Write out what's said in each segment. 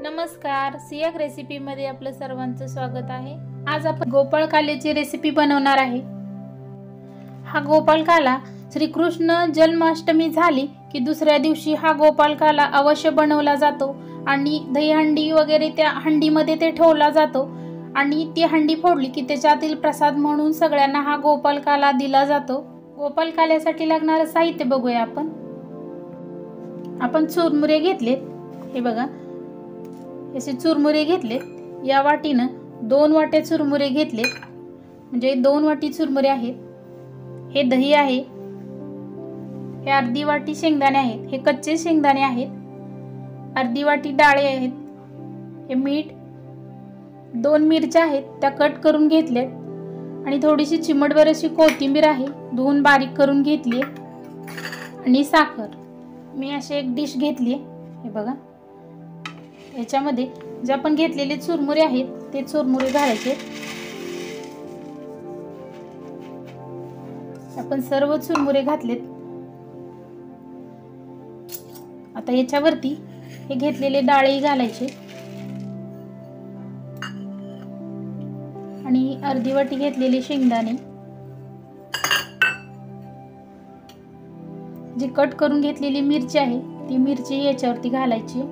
नमस्कार, सियाक रेसिपी मध्ये आपलं सर्वांचं स्वागत आहे। आज आपण गोपाळ काल्याची रेसिपी बनवणार आहे। हा गोपाळ काला श्रीकृष्ण जन्माष्टमी झाली की दुसऱ्या दिवशी हा गोपाळ काला अवश्य बनवला जातो आणि दहीहंडी वगैरे त्या हंडीमध्ये ते ठेवला जातो आणि ती हंडी फोडली की त्याच्यातील प्रसाद म्हणून सगळ्यांना हा गोपाळ काला दिला जातो। गोपाळ काल्यासाठी लागणारे साहित्य बघूया आपण चुरमुरे घेतले, हे बघा असे चुरमुरे घेतले। या वाटीनं 2 वाट्या चुरमुरे घेतले, म्हणजे 2 वाटी चुरमुरे आहेत। हे दही आहे, हे अर्धी वाटी शेंगदाणे आहेत, हे कच्चे शेंगदाणे आहेत, अर्धी वाटी डाळे आहेत, हे मीठ, 2 मिरच्या आहेत त्या कट करून घेतल्या आणि थोडीशी चिमटभर अशी कोथिंबीर आहे धुवून बारीक करून घेतली आणि साखर। मी अशी एक डिश घेतली, हे बघा याच्यामध्ये जे आपण घेतलेले चुरमुरे आहेत ते चुरमुरे घालायचे। आपण सर्व चुरमुरे घातलेत। आता याच्यावरती हे घेतलेले डाळे घालायचे आणि अर्धी वाटी घेतलेले शेंगदाणे, जी कट करून घेतलेली मिरची आहे ती मिरची याच्यावरती घालायची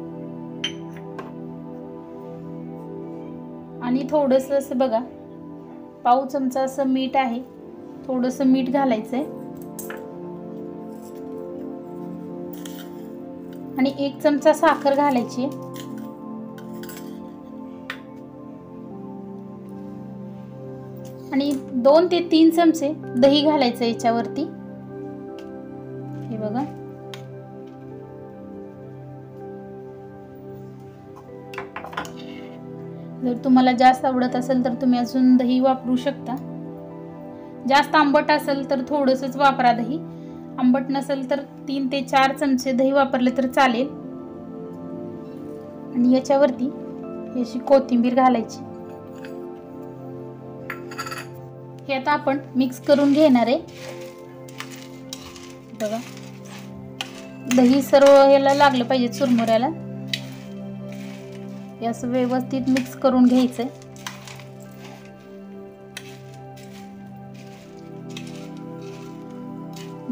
आणि थोडंसं असं बघा पाव चमचा असं मीठ आहे, थोडंसं मीठ घालायचंय आणि 1 चमचा साखर घालायची आणि 2 ते 3 चमचे दही घालायचं याच्यावरती, हे बघा। जर तुम्हाला जास्त आवडत असेल तर तुम्ही अजून दही वापरू शकता। जास्त आंबट असेल तर थोडंसंच वापरा दही, आंबट नसेल तर 3 ते 4 चमचे दही वापरले तर चालेल। आणि याच्यावरती अशी कोथिंबीर घालायची। हे आता आपण मिक्स करून घेणार आहे, बघा दही सर्व ह्याला लागलं पाहिजे चुरमुऱ्याला, असं व्यवस्थित मिक्स करून घ्यायचंय।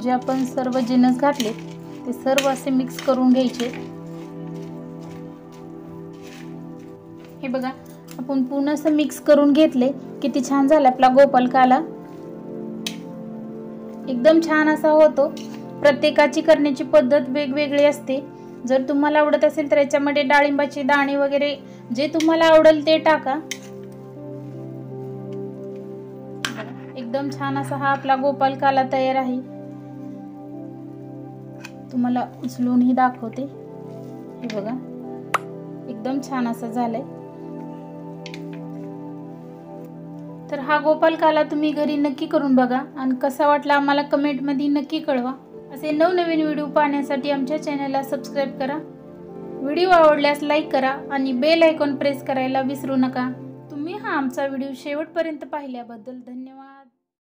जे आपण सर्व जिन्नस घातले ते सर्व असे मिक्स करून घ्यायचे। हे बघा आपण पूर्ण असं मिक्स करून घेतले। किती छान झाला आपला गोपाळ काला, एकदम छान असा होतो। प्रत्येकाची करण्याची पद्धत वेगवेगळी असते। जर तुम्हाला आवडत असेल तर याच्यामध्ये डाळिंबाचे दाणे वगैरे जे तुम्हाला आवडेल ते टाका। एकदम छान असा हा आपला गोपाळ काला तयार आहे। तुम्हाला उचलूनही दाखवते, हे बघा एकदम छान असा झालाय। तर हा गोपाळ काला तुम्ही घरी नक्की करून बघा आणि कसा वाटला आम्हाला कमेंट मध्ये नक्की कळवा। असे नवनवीन व्हिडिओ पाहण्यासाठी आमच्या चॅनलला सबस्क्राइब करा। व्हिडिओ आवडल्यास लाईक करा आणि बेल आयकॉन प्रेस करायला विसरू नका। तुम्ही हा आमचा व्हिडिओ शेवटपर्यंत पाहिल्याबद्दल धन्यवाद।